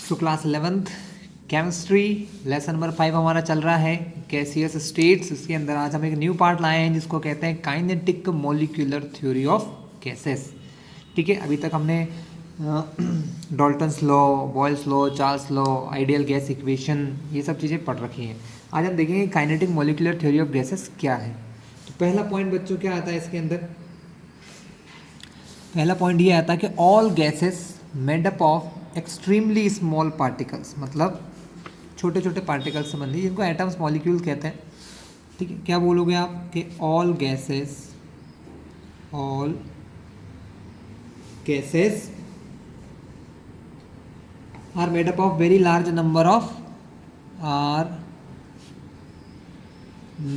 So class 11th chemistry lesson number 5 हमारा चल रहा है गैसियस स्टेट्स। इसके अंदर आज हम एक न्यू पार्ट लाए हैं जिसको कहते हैं kinetic molecular theory of gases. ठीक है, अभी तक हमने Dalton's law, Boyle's law, Charles law, ideal gas equation, ये सब चीज़ें पढ़ रखी हैं। आज हम देखेंगे kinetic molecular theory of gases क्या है। तो पहला पॉइंट बच्चों क्या आता है इसके अंदर? पहला पॉइंट ये आता है कि all gases made up of extremely small particles, मतलब छोटे छोटे पार्टिकल्स से बनी, जिनको एटम्स मॉलिक्यूल कहते हैं। ठीक है, क्या बोलोगे आप कि all gases are made up of very large number of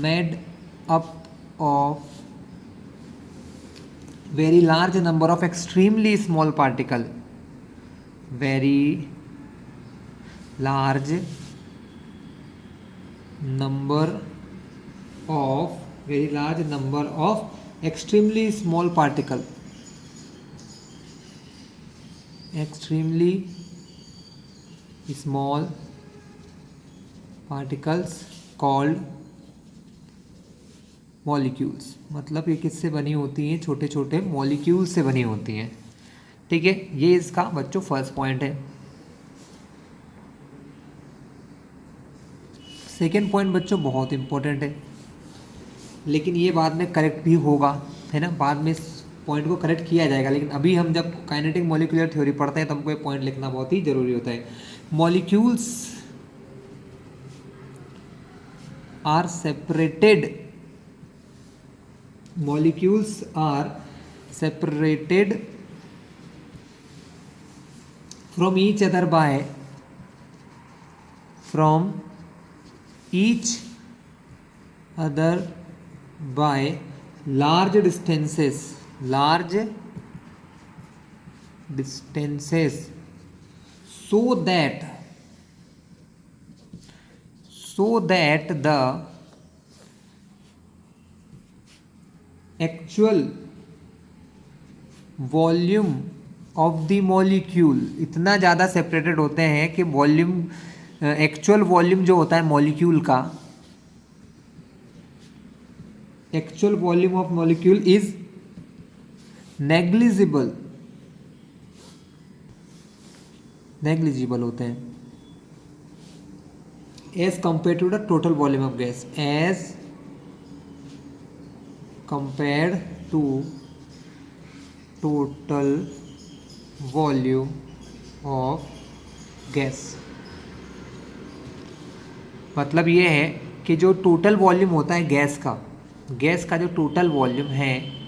made up of very large number of extremely small particle, very large number of extremely small particle, extremely small particles called molecules. मतलब ये किससे बनी होती हैं? छोटे छोटे molecules से बनी होती हैं। ठीक है, ये इसका बच्चों फर्स्ट पॉइंट है। सेकेंड पॉइंट बच्चों बहुत इंपॉर्टेंट है, लेकिन ये बाद में करेक्ट भी होगा, है ना। बाद में इस पॉइंट को करेक्ट किया जाएगा, लेकिन अभी हम जब काइनेटिक मॉलिक्यूलर थ्योरी पढ़ते हैं तो हमको ये पॉइंट लिखना बहुत ही जरूरी होता है। Molecules are separated from each other by large distances so that the actual volume of the molecule इतना ज़्यादा सेपरेटेड होते हैं कि वॉल्यूम, एक्चुअल वॉल्यूम जो होता है मॉलिक्यूल का, actual volume of molecule is negligible होते हैं as compare to the total volume of gas, as compared to total volume of gas। मतलब ये है कि जो टोटल वॉल्यूम होता है गैस का जो टोटल वॉल्यूम है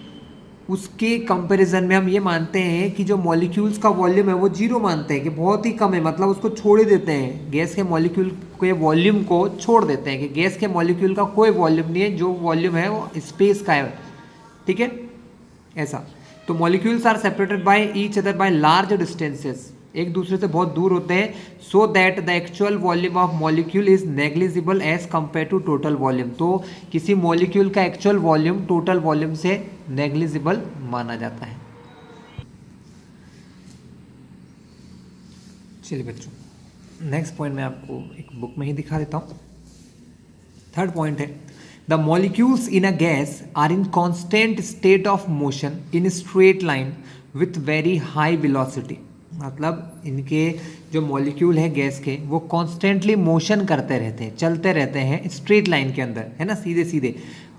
उसके कंपैरिजन में हम ये मानते हैं कि जो मॉलिक्यूल्स का वॉल्यूम है वो जीरो मानते हैं, कि बहुत ही कम है, मतलब उसको छोड़ ही देते हैं, गैस के मॉलिक्यूल के वॉल्यूम को छोड़ देते हैं कि गैस के मॉलिक्यूल का कोई वॉल्यूम नहीं है, जो वॉल्यूम है वो स्पेस का है। ठीक है, ऐसा। तो molecules are separated by each other by large distances, एक दूसरे से बहुत दूर होते हैं, so that the actual volume of molecule is negligible as compare to total volume. तो किसी मॉलिक्यूल का एक्चुअल वॉल्यूम टोटल वॉल्यूम से नेग्लिजिबल माना जाता है। चलिए बच्चों, नेक्स्ट पॉइंट मैं आपको एक बुक में ही दिखा देता हूँ। थर्ड पॉइंट है, the molecules in a gas are in constant state of motion in straight line with very high velocity. मतलब इनके जो मॉलिक्यूल है गैस के, वो कॉन्स्टेंटली मोशन करते रहते हैं, चलते रहते हैं स्ट्रेट लाइन के अंदर, है ना, सीधे सीधे,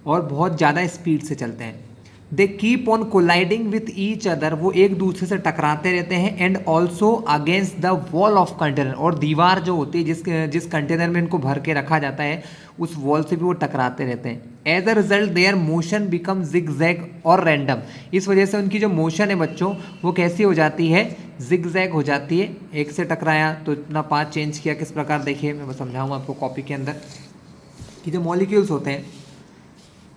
और बहुत ज़्यादा स्पीड से चलते हैं। They keep on colliding with each other, वो एक दूसरे से टकराते रहते हैं, and also against the wall of container, और दीवार जो होती है जिस कंटेनर में इनको भर के रखा जाता है उस वॉल से भी वो टकराते रहते हैं। As a result their motion become zigzag और रैंडम। इस वजह से उनकी जो मोशन है बच्चों वो कैसी हो जाती है? जिगजैग हो जाती है। एक से टकराया तो इतना पाथ चेंज किया, किस प्रकार, देखिए मैं समझाऊँ आपको कॉपी के अंदर, कि जो मॉलिक्यूल्स होते हैं,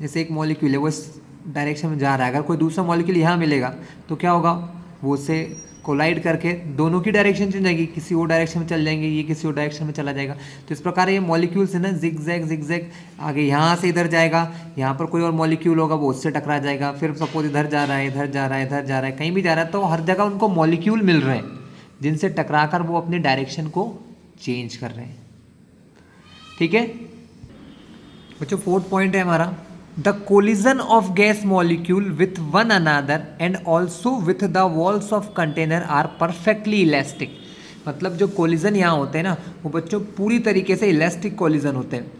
जैसे एक मॉलिक्यूल है वो इस डायरेक्शन में जा रहा है, अगर कोई दूसरा मॉलिक्यूल यहाँ मिलेगा तो क्या होगा, वो उससे कोलाइड करके दोनों की डायरेक्शन चेंज जाएगी, किसी और डायरेक्शन में चल जाएंगे, ये किसी और डायरेक्शन में चला जाएगा। तो इस प्रकार ये मॉलिक्यूल्स है ना, जिगजैग आगे यहाँ से इधर जाएगा, यहाँ पर कोई और मॉलिक्यूल होगा वो उससे टकरा जाएगा, फिर सपोज इधर जा रहा है, इधर जा रहा है, इधर जा रहा है, कहीं भी जा रहा है, तो हर जगह उनको मॉलिक्यूल मिल रहे हैं, जिनसे टकराकर वो अपनी डायरेक्शन को चेंज कर रहे हैं। ठीक है बच्चों, फोर्थ पॉइंट है हमारा, the collision of gas molecule with one another and also with the walls of container are perfectly elastic. मतलब जो कोलिजन यहाँ होते हैं ना, वो बच्चों पूरी तरीके से इलास्टिक कोलिजन होते हैं।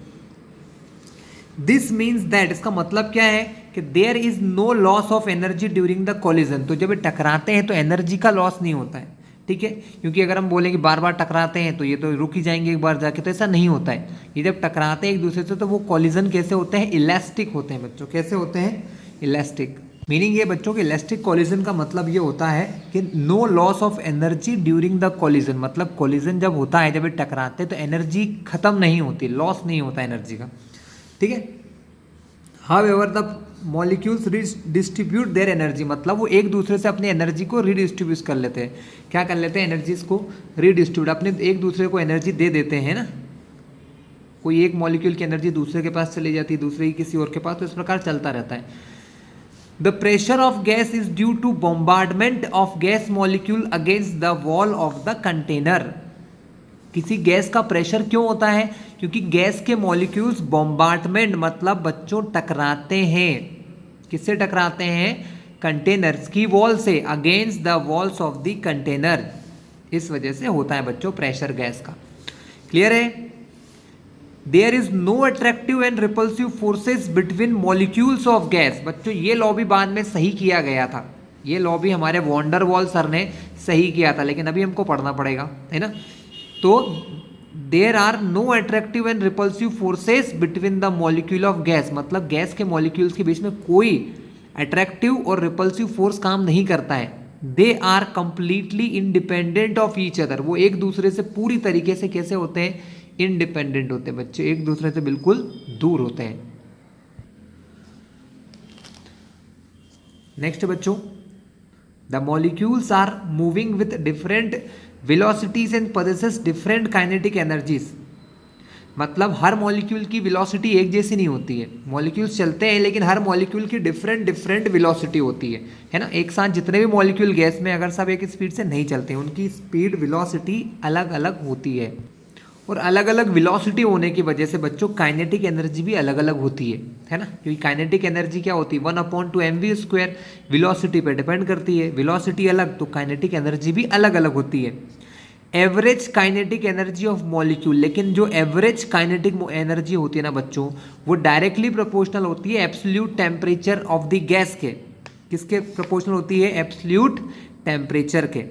दिस मीन्स दैट, इसका मतलब क्या है कि there is no loss of energy during the collision. तो जब ये टकराते हैं तो एनर्जी का लॉस नहीं होता है। ठीक है, क्योंकि अगर हम बोलेंगे बार बार टकराते हैं तो ये तो रुक ही जाएंगे एक बार जाके, तो ऐसा नहीं होता है। ये जब टकराते हैं एक दूसरे से तो वो कोलिजन कैसे होते हैं, इलास्टिक होते हैं बच्चों। कैसे होते हैं, इलास्टिक। मीनिंग ये बच्चों कि इलास्टिक कोलिजन का मतलब ये होता है कि no loss of energy during the collision. मतलब कोलिजन जब होता है, जब ये टकराते हैं तो एनर्जी खत्म नहीं होती, लॉस नहीं होता एनर्जी का। ठीक है, however the molecules distribute their energy, मतलब वो एक दूसरे से अपनी एनर्जी को रीडिस्ट्रीब्यूट कर लेते हैं। क्या कर लेते हैं, एनर्जीज को रीडिस्ट्रीब्यूट, अपने एक दूसरे को एनर्जी दे देते हैं ना। कोई एक मॉलिक्यूल की एनर्जी दूसरे के पास चली जाती है, दूसरे की किसी और के पास, तो इस प्रकार चलता रहता है। The pressure of gas is due to bombardment of gas molecule against the wall of the container. किसी गैस का प्रेशर क्यों होता है, क्योंकि गैस के मॉलिक्यूल्स बॉम्बार्डमेंट मतलब बच्चों टकराते हैं। किससे टकराते हैं, कंटेनर्स की वॉल से, against the walls of the container. इस वजह से होता है बच्चों प्रेशर गैस का। क्लियर है। There is no attractive and repulsive forces between molecules of gas. बच्चों ये लॉ भी बाद में सही किया गया था, ये लॉ भी हमारे वॉन्डर वॉल सर ने सही किया था, लेकिन अभी हमको पढ़ना पड़ेगा, है ना। तो there are no attractive and repulsive forces between the molecule of gas, मतलब गैस के मॉलिक्यूल्स के बीच में कोई अट्रैक्टिव और रिपल्सिव फोर्स काम नहीं करता है। They are completely independent of each other, वो एक दूसरे से पूरी तरीके से कैसे होते हैं, इंडिपेंडेंट होते हैं बच्चे, एक दूसरे से बिल्कुल दूर होते हैं। नेक्स्ट बच्चों, the molecules are moving with different velocities and possesses different kinetic energies। मतलब हर मॉलिक्यूल की वेलोसिटी एक जैसी नहीं होती है। मॉलिक्यूल्स चलते हैं लेकिन हर मॉलिक्यूल की डिफरेंट वेलोसिटी होती है ना। एक साथ जितने भी मॉलिक्यूल गैस में अगर सब एक स्पीड से नहीं चलते हैं, उनकी स्पीड वेलोसिटी अलग अलग होती है। और अलग अलग वेलोसिटी होने की वजह से बच्चों काइनेटिक एनर्जी भी अलग अलग होती है ना। क्योंकि काइनेटिक एनर्जी क्या होती है, 1/2mv², वेलोसिटी पे डिपेंड करती है। वेलोसिटी अलग तो काइनेटिक एनर्जी भी अलग अलग होती है। Average kinetic energy of molecule, लेकिन जो एवरेज काइनेटिक एनर्जी होती है ना बच्चों, वो डायरेक्टली प्रोपोर्शनल होती है absolute temperature of the gas के। किसके प्रोपोर्शनल होती है, एब्सोल्यूट टेम्परेचर के।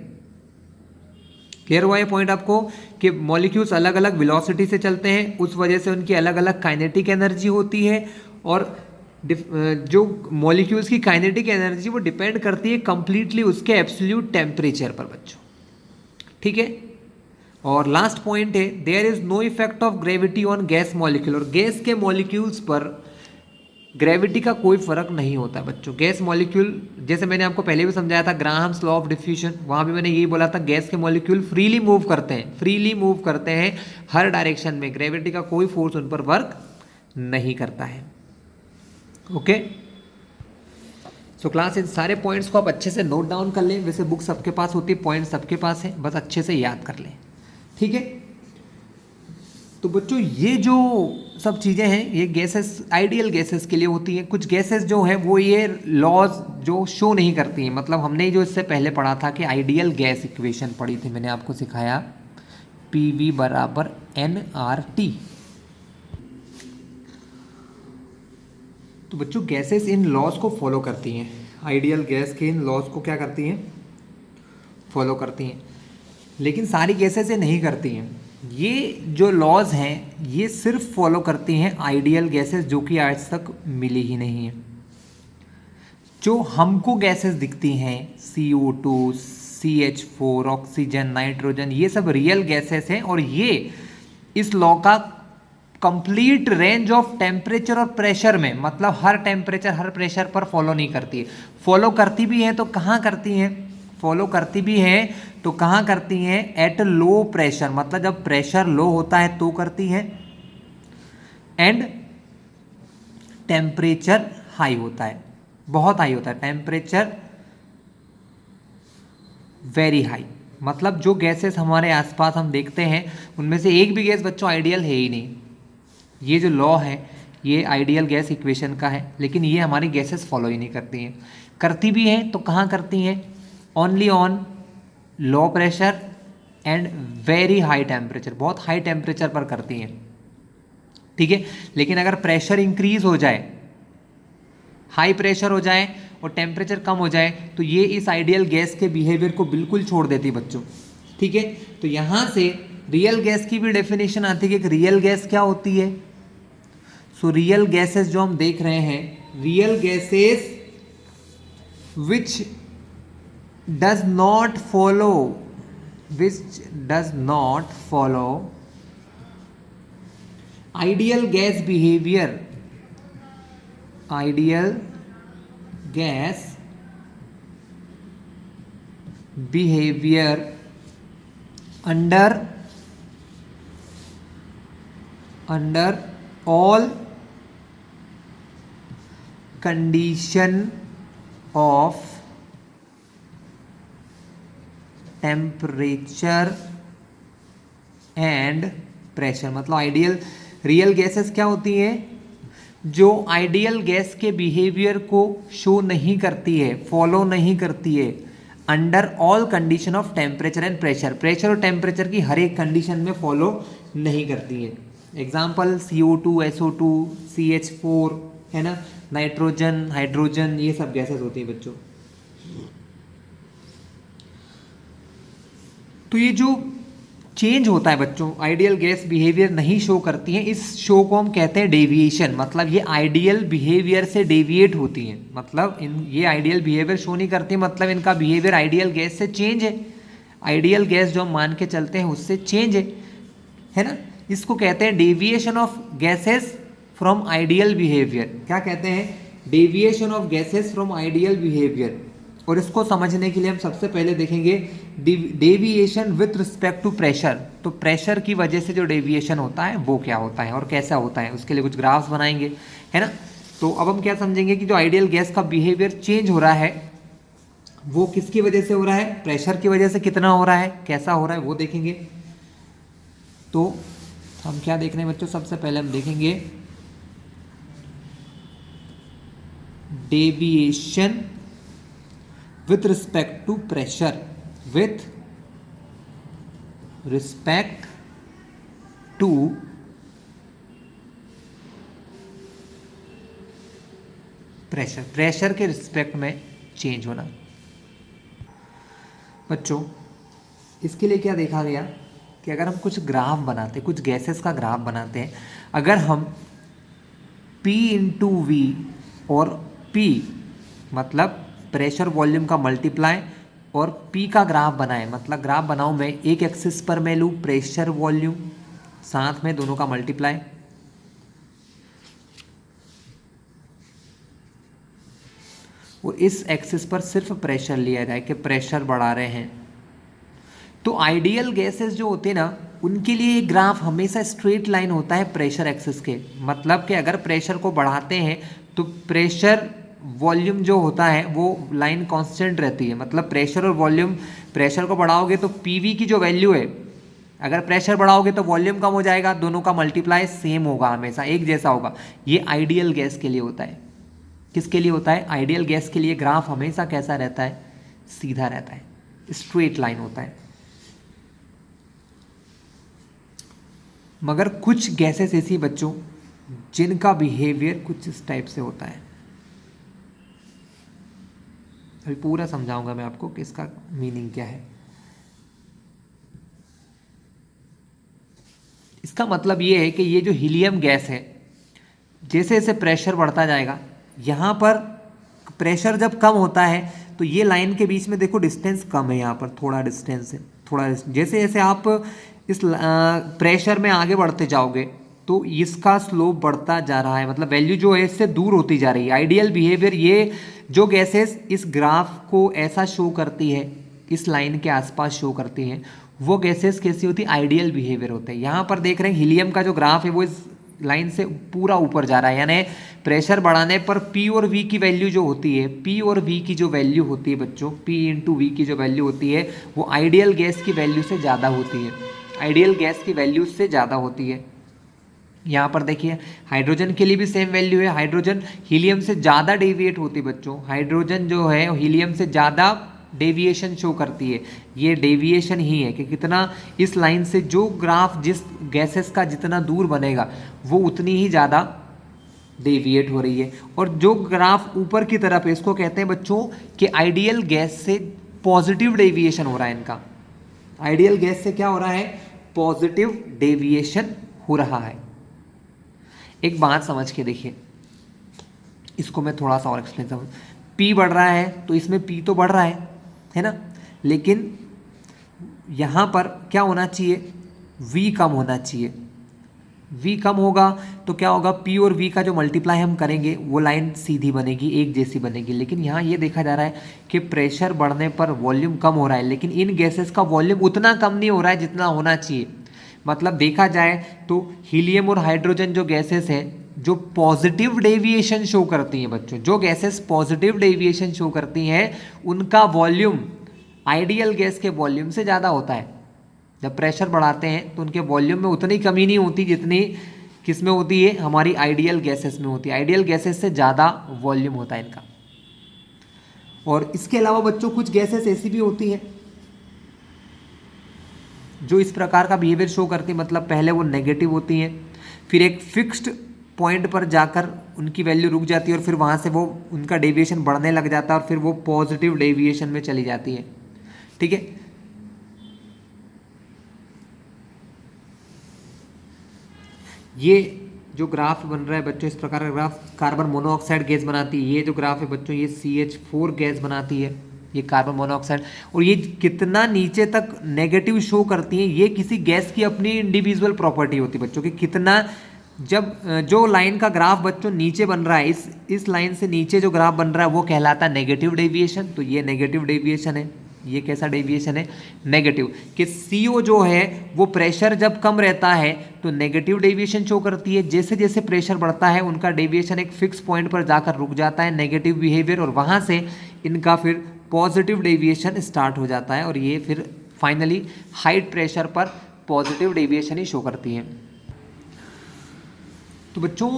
क्लियर हुआ ये पॉइंट आपको कि मॉलिक्यूल्स अलग अलग वेलोसिटी से चलते हैं, उस वजह से उनकी अलग अलग काइनेटिक एनर्जी होती है। और जो मॉलिक्यूल्स की काइनेटिक एनर्जी वो डिपेंड करती है कंप्लीटली उसके एब्सोल्यूट टेम्परेचर पर बच्चों। ठीक है। और लास्ट पॉइंट है, there is no effect of gravity on gas molecule. और गैस के मॉलिक्यूल्स पर ग्रेविटी का कोई फर्क नहीं होता है बच्चों। गैस मॉलिक्यूल, जैसे मैंने आपको पहले भी समझाया था ग्राहम्स लॉ ऑफ डिफ्यूजन, वहां भी मैंने यही बोला था गैस के मॉलिक्यूल फ्रीली मूव करते हैं हर डायरेक्शन में। ग्रेविटी का कोई फोर्स उन पर वर्क नहीं करता है। ओके, सो क्लास इन सारे पॉइंट्स को आप अच्छे से नोट डाउन कर लें। वैसे बुक सबके पास होती है, पॉइंट सबके पास है, बस अच्छे से याद कर लें। ठीक है। तो बच्चों ये जो सब चीज़ें हैं ये गैसेस, आइडियल गैसेस के लिए होती हैं। कुछ गैसेस जो हैं वो ये लॉज जो शो नहीं करती हैं। मतलब हमने जो इससे पहले पढ़ा था कि आइडियल गैस इक्वेशन पढ़ी थी, मैंने आपको सिखाया PV = nRT। तो बच्चों गैसेस इन लॉज को फॉलो करती हैं। आइडियल गैस के इन लॉज को क्या करती हैं, फॉलो करती हैं। लेकिन सारी गैसेस ये नहीं करती हैं। ये जो लॉज हैं ये सिर्फ फॉलो करती हैं आइडियल गैसेस, जो कि आज तक मिली ही नहीं है। जो हमको गैसेस दिखती हैं CO2, CH4, ऑक्सीजन, नाइट्रोजन, ये सब रियल गैसेस हैं। और ये इस लॉ का कंप्लीट रेंज ऑफ टेम्परेचर और प्रेशर में, मतलब हर टेम्परेचर हर प्रेशर पर फॉलो नहीं करती है। फॉलो करती भी हैं तो कहाँ करती हैं, फॉलो करती भी हैं तो कहाँ करती हैं, एट लो प्रेशर, मतलब जब प्रेशर लो होता है तो करती हैं, एंड टेम्परेचर हाई होता है, बहुत हाई होता है, टेम्परेचर वेरी हाई, मतलब जो गैसेस हमारे आसपास हम देखते हैं उनमें से एक भी गैस बच्चों आइडियल है ही नहीं। ये जो लॉ है ये आइडियल गैस इक्वेशन का है, लेकिन ये हमारी गैसेस फॉलो ही नहीं करती हैं। करती भी हैं तो कहाँ करती हैं? Only on low pressure and very high temperature, बहुत हाई टेम्परेचर पर करती हैं, ठीक है। लेकिन अगर प्रेशर इंक्रीज हो जाए, हाई प्रेशर हो जाए और टेम्परेचर कम हो जाए तो ये इस आइडियल गैस के बिहेवियर को बिल्कुल छोड़ देती बच्चों, ठीक है। तो यहाँ से रियल गैस की भी डेफिनेशन आती है कि रियल गैस क्या होती है। सो रियल गैसेस जो हम देख रहे हैं, real gases which does not follow ideal gas behaviour, ideal gas behaviour under all condition of temperature and pressure. मतलब आइडियल रियल गैसेस क्या होती हैं? जो आइडियल गैस के बिहेवियर को शो नहीं करती है, फॉलो नहीं करती है, under all condition of temperature and pressure, pressure और टेम्परेचर की हर एक कंडीशन में फॉलो नहीं करती है। एग्जाम्पल CO2, SO2, CH4 है ना, नाइट्रोजन, हाइड्रोजन, ये सब गैसेस होती हैं बच्चों। तो ये जो चेंज होता है बच्चों, आइडियल गैस बिहेवियर नहीं शो करती हैं, इस शो को हम कहते हैं डेविएशन। मतलब ये आइडियल बिहेवियर से डेविएट होती हैं, मतलब ये आइडियल बिहेवियर शो नहीं करती, मतलब इनका बिहेवियर आइडियल गैस से चेंज है, आइडियल गैस जो हम मान के चलते हैं उससे चेंज है ना। इसको कहते हैं deviation of gases from ideal behaviour. क्या कहते हैं? Deviation of gases from ideal behaviour. और इसको समझने के लिए हम सबसे पहले देखेंगे deviation with respect to pressure. तो प्रेशर की वजह से जो डेविएशन होता है वो क्या होता है और कैसा होता है, उसके लिए कुछ ग्राफ्स बनाएंगे, है ना। तो अब हम क्या समझेंगे कि जो आइडियल गैस का बिहेवियर चेंज हो रहा है वो किसकी वजह से हो रहा है? प्रेशर की वजह से। कितना हो रहा है, कैसा हो रहा है, वो देखेंगे। तो हम क्या देख रहे हैं बच्चों? सबसे पहले हम देखेंगे deviation with respect to pressure, with respect to pressure, pressure के रिस्पेक्ट में चेंज होना। बच्चों इसके लिए क्या देखा गया कि अगर हम कुछ ग्राफ बनाते, कुछ गैसेस का ग्राफ बनाते हैं, अगर हम P इंटू वी और P मतलब प्रेशर वॉल्यूम का मल्टीप्लाई और P का ग्राफ बनाए, मतलब ग्राफ बनाऊं मैं, एक एक्सिस पर मैं लूँ प्रेशर वॉल्यूम, साथ में दोनों का मल्टीप्लाई, और इस एक्सिस पर सिर्फ प्रेशर लिया जाए कि प्रेशर बढ़ा रहे हैं। तो आइडियल गैसेस जो होते हैं ना, उनके लिए ग्राफ हमेशा स्ट्रेट लाइन होता है प्रेशर एक्सिस के। मतलब कि अगर प्रेशर को बढ़ाते हैं तो प्रेशर वॉल्यूम जो होता है वो लाइन कांस्टेंट रहती है। मतलब प्रेशर और वॉल्यूम, प्रेशर को बढ़ाओगे तो पीवी की जो वैल्यू है, अगर प्रेशर बढ़ाओगे तो वॉल्यूम कम हो जाएगा, दोनों का मल्टीप्लाई सेम होगा, हमेशा एक जैसा होगा। ये आइडियल गैस के लिए होता है। किसके लिए होता है? आइडियल गैस के लिए ग्राफ हमेशा कैसा रहता है? सीधा रहता है, स्ट्रेट लाइन होता है। मगर कुछ गैसेस ऐसी बच्चों जिनका बिहेवियर कुछ इस टाइप से होता है। अभी पूरा समझाऊंगा मैं आपको कि इसका मीनिंग क्या है। इसका मतलब ये है कि ये जो हीलियम गैस है, जैसे जैसे प्रेशर बढ़ता जाएगा, यहाँ पर प्रेशर जब कम होता है तो ये लाइन के बीच में देखो डिस्टेंस कम है, यहाँ पर थोड़ा डिस्टेंस है, जैसे जैसे आप इस प्रेशर में आगे बढ़ते जाओगे तो इसका स्लोप बढ़ता जा रहा है, मतलब वैल्यू जो है इससे दूर होती जा रही है। आइडियल बिहेवियर, ये जो गैसेस इस ग्राफ को ऐसा शो करती है, इस लाइन के आसपास शो करती हैं, वो गैसेस कैसी होती है? आइडियल बिहेवियर होते हैं। यहाँ पर देख रहे हैं हीलियम का जो ग्राफ है वो इस लाइन से पूरा ऊपर जा रहा है, यानी प्रेशर बढ़ाने पर P और V की वैल्यू जो होती है, P और V की जो वैल्यू होती है बच्चों, P इंटू V की जो वैल्यू होती है वो आइडियल गैस की वैल्यू से ज़्यादा होती है, आइडियल गैस की वैल्यू से ज़्यादा होती है। यहाँ पर देखिए हाइड्रोजन के लिए भी सेम वैल्यू है, हाइड्रोजन हीलियम से ज़्यादा डेविएट होती है बच्चों, हाइड्रोजन जो है हीलियम से ज़्यादा डेविएशन शो करती है। ये डेविएशन ही है कि कितना इस लाइन से जो ग्राफ जिस गैसेस का जितना दूर बनेगा वो उतनी ही ज़्यादा डेविएट हो रही है, और जो ग्राफ ऊपर की तरफ है इसको कहते हैं बच्चों कि आइडियल गैस से पॉजिटिव डेविएशन हो रहा है इनका, आइडियल गैस से क्या हो रहा है, पॉजिटिव डेविएशन हो रहा है। एक बात समझ के देखिए, इसको मैं थोड़ा सा और एक्सप्लेन करूँ। P बढ़ रहा है तो इसमें P तो बढ़ रहा है ना, लेकिन यहाँ पर क्या होना चाहिए, V कम होना चाहिए। V कम होगा तो क्या होगा, P और V का जो मल्टीप्लाई हम करेंगे वो लाइन सीधी बनेगी, एक जैसी बनेगी। लेकिन यहाँ ये देखा जा रहा है कि प्रेशर बढ़ने पर वॉल्यूम कम हो रहा है, लेकिन इन गैसेस का वॉल्यूम उतना कम नहीं हो रहा है जितना होना चाहिए। मतलब देखा जाए तो हीलियम और हाइड्रोजन जो गैसेस हैं जो पॉजिटिव डेविएशन शो करती हैं बच्चों, जो गैसेस पॉजिटिव डेविएशन शो करती हैं उनका वॉल्यूम आइडियल गैस के वॉल्यूम से ज़्यादा होता है। जब प्रेशर बढ़ाते हैं तो उनके वॉल्यूम में उतनी कमी नहीं होती जितनी किस में होती है, हमारी आइडियल गैसेस में होती है। आइडियल गैसेस से ज़्यादा वॉल्यूम होता है इनका। और इसके अलावा बच्चों कुछ गैसेस ऐसी भी होती हैं जो इस प्रकार का बिहेवियर शो करती है, मतलब पहले वो नेगेटिव होती हैं, फिर एक फिक्स्ड पॉइंट पर जाकर उनकी वैल्यू रुक जाती है और फिर वहाँ से वो उनका डेविएशन बढ़ने लग जाता है और फिर वो पॉजिटिव डेविएशन में चली जाती है। ठीक है, ये जो ग्राफ बन रहा है बच्चों, इस प्रकार का ग्राफ कार्बन मोनोऑक्साइड गैस बनाती है। ये जो ग्राफ है बच्चों ये CH4 गैस बनाती है, ये कार्बन मोनोऑक्साइड, और ये कितना नीचे तक नेगेटिव शो करती है ये किसी गैस की अपनी इंडिविजुअल प्रॉपर्टी होती है बच्चों कि कितना, जब जो लाइन का ग्राफ बच्चों नीचे बन रहा है, इस लाइन से नीचे जो ग्राफ बन रहा है वो कहलाता है नेगेटिव डेविएशन। तो ये नेगेटिव डेविएशन है, ये कैसा डेविएशन है, नेगेटिव। कि CO जो है वो प्रेशर जब कम रहता है तो नेगेटिव डेविएशन शो करती है, जैसे जैसे प्रेशर बढ़ता है उनका डेविएशन एक फिक्स पॉइंट पर जाकर रुक जाता है, नेगेटिव बिहेवियर, और वहाँ से इनका फिर पॉजिटिव डेविएशन स्टार्ट हो जाता है और ये फिर फाइनली हाइट प्रेशर पर पॉजिटिव डेविएशन ही शो करती है। तो बच्चों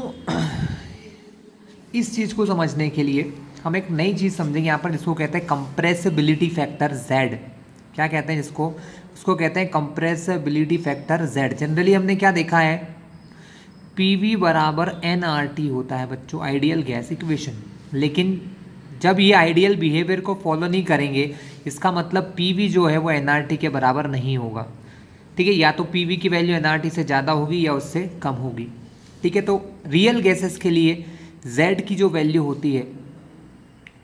इस चीज़ को समझने के लिए हम एक नई चीज़ समझेंगे यहाँ पर, जिसको कहते हैं कंप्रेसिबिलिटी फैक्टर Z। क्या कहते हैं जिसको, उसको कहते हैं कंप्रेसिबिलिटी फैक्टर Z। जनरली हमने क्या देखा है, PV बराबर nRT होता है बच्चों, आइडियल गैस इक्वेशन। लेकिन जब ये आइडियल बिहेवियर को फॉलो नहीं करेंगे इसका मतलब PV जो है वो nRT के बराबर नहीं होगा। ठीक है, या तो PV की वैल्यू nRT से ज़्यादा होगी या उससे कम होगी। ठीक है, तो रियल गैसेस के लिए Z की जो वैल्यू होती है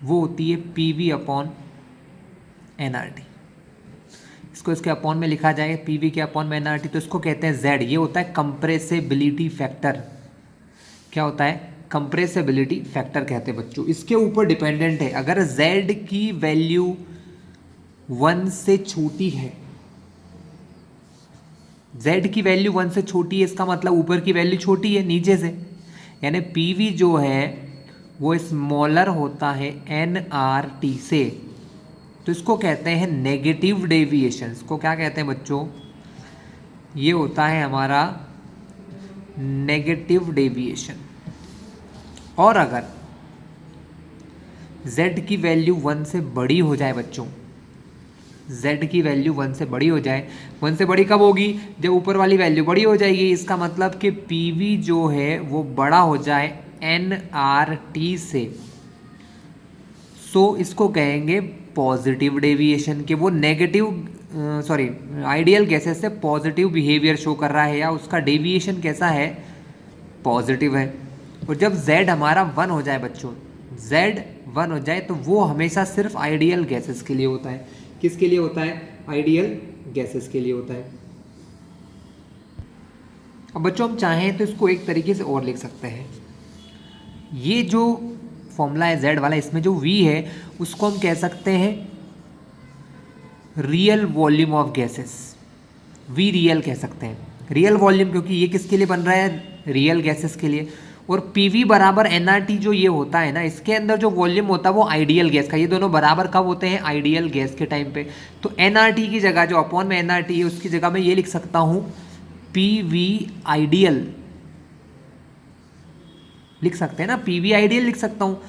वो होती है PV अपॉन nRT। इसको इसके अपॉन में लिखा जाए, PV के अपॉन में nRT, तो इसको कहते हैं Z। ये होता है कंप्रेसिबिलिटी फैक्टर। क्या होता है, कंप्रेसिबिलिटी फैक्टर कहते हैं बच्चों। इसके ऊपर डिपेंडेंट है, अगर Z की वैल्यू 1 से छोटी है, Z की वैल्यू 1 से छोटी है, इसका मतलब ऊपर की वैल्यू छोटी है नीचे से, यानी PV जो है वो स्मॉलर होता है nRT से, तो इसको कहते हैं नेगेटिव डेविएशन। इसको क्या कहते हैं बच्चों, ये होता है हमारा नेगेटिव डेविएशन। और अगर Z की वैल्यू 1 से बड़ी हो जाए बच्चों, Z की वैल्यू 1 से बड़ी हो जाए, 1 से बड़ी कब होगी, जब ऊपर वाली वैल्यू बड़ी हो जाएगी। इसका मतलब कि PV जो है वो बड़ा हो जाए nRT से, सो इसको कहेंगे पॉजिटिव डेविएशन, कि वो आइडियल गैसेस से पॉजिटिव बिहेवियर शो कर रहा है या उसका डेविएशन कैसा है, पॉजिटिव है। और जब Z हमारा 1 हो जाए बच्चों, Z 1 हो जाए तो वो हमेशा सिर्फ आइडियल गैसेस के लिए होता है। किसके लिए होता है, आइडियल गैसेस के लिए होता है। अब बच्चों हम चाहें तो इसको एक तरीके से और लिख सकते हैं, ये जो फॉर्मूला है Z वाला, इसमें जो V है उसको हम कह सकते हैं real volume of gases, V real कह सकते हैं, रियल वॉल्यूम, क्योंकि ये किसके लिए बन रहा है, रियल गैसेस के लिए। और पीवी बराबर एनआरटी जो ये होता है ना, इसके अंदर जो वॉल्यूम होता है वो आइडियल गैस का, ये दोनों बराबर कब होते हैं, आइडियल गैस के टाइम पे। तो एनआरटी की जगह जो अपॉन में एनआरटी है उसकी जगह मैं ये लिख सकता हूँ पीवी आइडियल, लिख सकते हैं ना, पीवी आइडियल लिख सकता हूँ।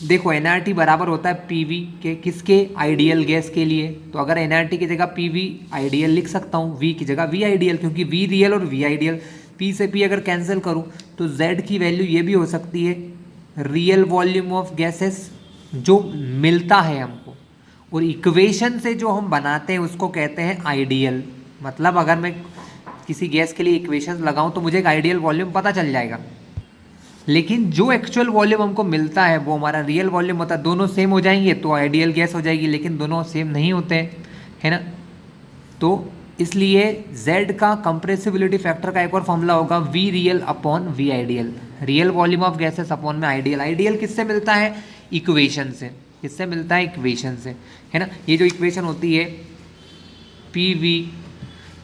देखो एनआरटी बराबर होता है पीवी के, किसके, आइडियल गैस के लिए। तो अगर एनआरटी की जगह पीवी आइडियल लिख सकता हूँ, वी की जगह वी आइडियल, क्योंकि वी रियल और वी आइडियल, पी से पी अगर कैंसिल करूँ तो जेड की वैल्यू ये भी हो सकती है रियल वॉल्यूम ऑफ गैसेस जो मिलता है हमको। और इक्वेशन से जो हम बनाते हैं उसको कहते हैं आइडियल। मतलब अगर मैं किसी गैस के लिए इक्वेशन लगाऊं तो मुझे एक आइडियल वॉल्यूम पता चल जाएगा, लेकिन जो एक्चुअल वॉल्यूम हमको मिलता है वो हमारा रियल वॉल्यूम होता है। दोनों सेम हो जाएंगे तो आइडियल गैस हो जाएगी, लेकिन दोनों सेम नहीं होते हैं, है ना। तो इसलिए Z का कंप्रेसिबिलिटी फैक्टर का एक और फॉर्मूला होगा V real upon V ideal, real volume of gases upon में आइडियल। आइडियल किससे मिलता है, इक्वेशन से। किससे मिलता है, इक्वेशन से, है ना। ये जो इक्वेशन होती है पी वी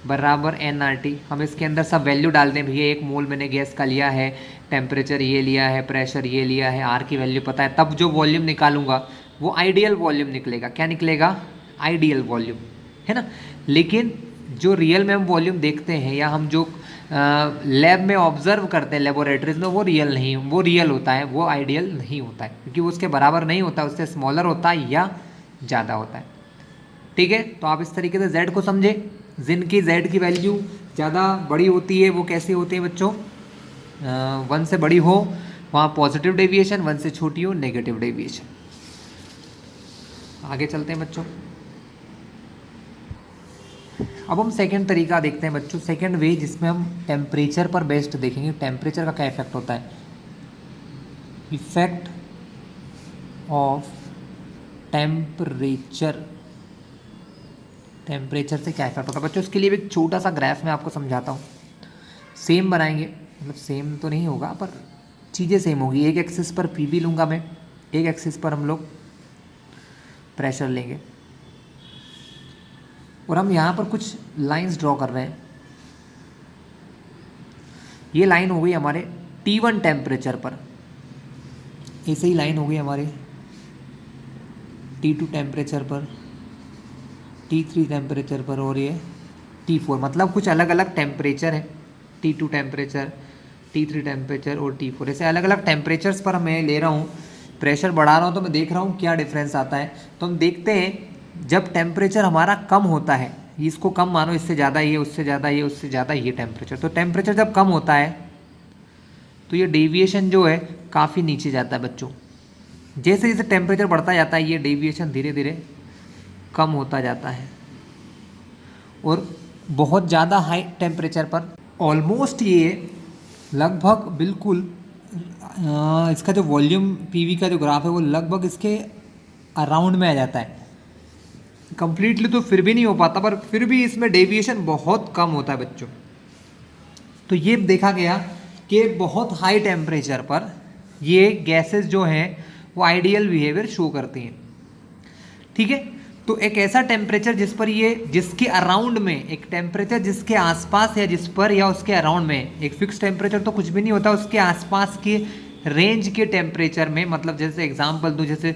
बराबर एन आर टी, हम इसके अंदर सब वैल्यू डाल दें। भैया 1 मोल मैंने गैस का लिया है, टेम्परेचर ये लिया है, प्रेशर ये लिया है, आर की वैल्यू पता है, तब जो वॉल्यूम निकालूंगा वो आइडियल वॉल्यूम निकलेगा। क्या निकलेगा, आइडियल वॉल्यूम, है ना। लेकिन जो रियल में हम वॉल्यूम देखते हैं या हम जो लैब में ऑब्जर्व करते हैं लेबोरेटरीज में, वो रियल नहीं, वो रियल होता है, वो आइडियल नहीं होता है, क्योंकि वो उसके बराबर नहीं होता, उससे स्मॉलर होता है या ज़्यादा होता है। ठीक है, तो आप इस तरीके से Z को समझे। जिनकी Z की वैल्यू ज़्यादा बड़ी होती है वो कैसी होती है बच्चों, 1 से बड़ी हो वहाँ पॉजिटिव डेविएशन, 1 से छोटी हो नेगेटिव डेविएशन। आगे चलते हैं बच्चों। अब हम सेकंड तरीका देखते हैं बच्चों, सेकंड वे जिसमें हम टेम्परेचर पर बेस्ड देखेंगे। टेम्परेचर का क्या इफेक्ट होता है, इफेक्ट ऑफ टेम्परेचर, टेम्परेचर से क्या इफेक्ट होता है बच्चों। इसके लिए एक छोटा सा ग्राफ मैं आपको समझाता हूँ। सेम बनाएंगे, मतलब सेम तो नहीं होगा पर चीज़ें सेम होगी। एक एक्सिस पर पीवी लूँगा मैं, एक एक्सिस पर हम लोग प्रेशर लेंगे, और हम यहाँ पर कुछ लाइंस ड्रॉ कर रहे हैं। ये लाइन हो गई हमारे T1 टेम्परेचर पर, ऐसे ही लाइन हो गई हमारे T2 टेम्परेचर पर, T3 टेम्परेचर पर, और ये T4। मतलब कुछ अलग अलग टेम्परेचर है, T2 टेम्परेचर, T3 टेम्परेचर और T4। ऐसे अलग अलग टेम्परेचर्स पर मैं ले रहा हूँ, प्रेशर बढ़ा रहा हूँ, तो मैं देख रहा हूँ क्या डिफरेंस आता है। तो हम देखते हैं जब टेम्परेचर हमारा कम होता है, इसको कम मानो, इससे ज़्यादा ये, उससे ज़्यादा ये, उससे ज़्यादा ये टेम्परेचर, तो टेम्परेचर जब कम होता है तो ये डेविएशन जो है काफ़ी नीचे जाता है बच्चों। जैसे जैसे टेम्परेचर बढ़ता जाता है ये डेविएशन धीरे धीरे कम होता जाता है, और बहुत ज़्यादा हाई टेम्परेचर पर ऑलमोस्ट ये लगभग बिल्कुल इसका जो वॉल्यूम पीवी का जो ग्राफ है वो लगभग इसके अराउंड में आ जाता है। कंप्लीटली तो फिर भी नहीं हो पाता, पर फिर भी इसमें डेविएशन बहुत कम होता है बच्चों। तो ये देखा गया कि बहुत हाई टेम्परेचर पर ये गैसेस जो हैं वो आइडियल बिहेवियर शो करती हैं। ठीक है, तो एक ऐसा टेम्परेचर जिस पर ये, जिसके अराउंड में, एक टेम्परेचर जिसके आसपास या जिस पर या उसके अराउंड में, एक फिक्स टेम्परेचर तो कुछ भी नहीं होता, उसके आसपास के रेंज के टेम्परेचर में, मतलब जैसे एग्जांपल दूँ, जैसे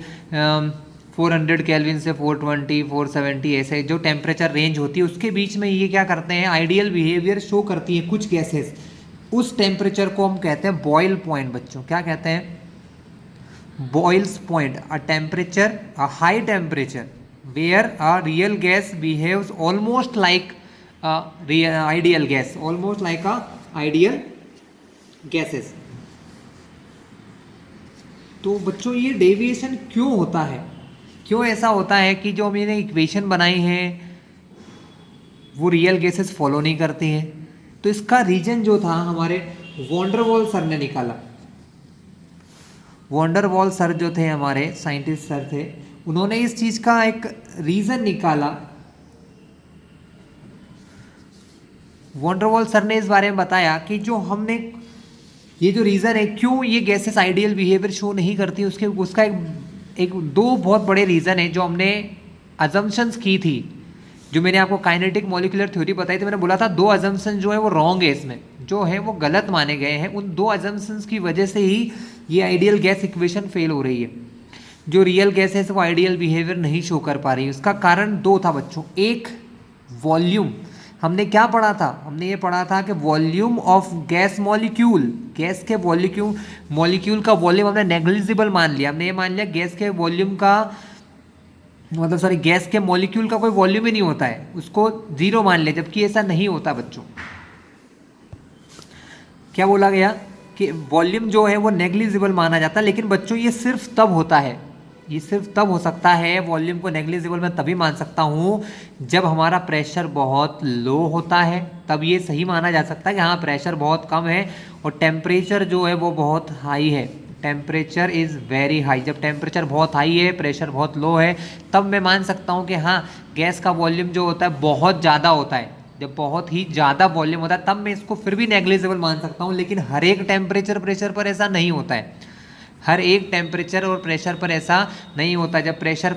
400 केल्विन से 420, 470, ऐसे जो टेम्परेचर रेंज होती है उसके बीच में ये क्या करते हैं, आइडियल बिहेवियर शो करती है कुछ गैसेस। उस टेम्परेचर को हम कहते हैं बॉयल पॉइंट बच्चों। क्या कहते हैं, Boyle's point, a temperature, a high temperature where a real gas behaves almost like a real ideal gas, almost like a ideal gases। तो बच्चों ये डेविएशन क्यों होता है, क्यों ऐसा होता है कि जो हमने इक्वेशन बनाई है वो रियल गैसेस फॉलो नहीं करती हैं। तो इसका रीजन जो था हमारे वॉन डर वाल सर ने निकाला। वॉन डर वाल सर जो थे हमारे साइंटिस्ट सर थे, उन्होंने इस चीज का एक रीजन निकाला। वॉन डर वाल सर ने इस बारे में बताया कि जो हमने ये जो रीजन है क्यों ये गैसेस आइडियल बिहेवियर शो नहीं करती, उसका एक दो बहुत बड़े रीजन है जो हमने अजम्पशंस की थी जो मैंने आपको काइनेटिक मॉलिक्यूलर थ्योरी बताई थी, मैंने बोला था 2 अजम्पशन जो है वो रॉन्ग है, इसमें जो है वो गलत माने गए हैं। उन 2 अजम्पशंस की वजह से ही ये आइडियल गैस इक्वेशन फेल हो रही है। जो रियल गैस है वो आइडियल बिहेवियर नहीं शो कर पा रही है। उसका कारण 2 था बच्चों। एक, वॉल्यूम। हमने क्या पढ़ा था? हमने ये पढ़ा था कि volume of gas molecule, gas के मॉलिक्यूल का वॉल्यूम हमने नेग्लिजिबल मान लिया। हमने ये मान लिया गैस के वॉल्यूम का गैस के मॉलिक्यूल का कोई वॉल्यूम ही नहीं होता है, उसको 0 मान लिया, जबकि ऐसा नहीं होता बच्चों। क्या बोला गया कि वॉल्यूम जो है वो नेग्लिजिबल माना जाता है, लेकिन बच्चों ये सिर्फ तब होता है, ये सिर्फ तब हो सकता है, वॉल्यूम को नेग्लिजिबल मैं तभी मान सकता हूँ जब हमारा प्रेशर बहुत लो होता है, तब ये सही माना जा सकता है कि हाँ प्रेशर बहुत कम है और टेम्परेचर जो है वो बहुत हाई है। Temperature is very high. जब टेम्परेचर बहुत हाई है, प्रेशर बहुत लो है, तब मैं मान सकता हूँ कि हाँ गैस का वॉल्यूम जो होता है बहुत ज़्यादा होता है। जब बहुत ही ज़्यादा वॉल्यूम होता है तब मैं इसको फिर भी नेग्लिजिबल मान सकता हूँ, लेकिन हर एक प्रेशर पर ऐसा नहीं होता है। हर एक टेम्परेचर और प्रेशर पर ऐसा नहीं होता। जब प्रेशर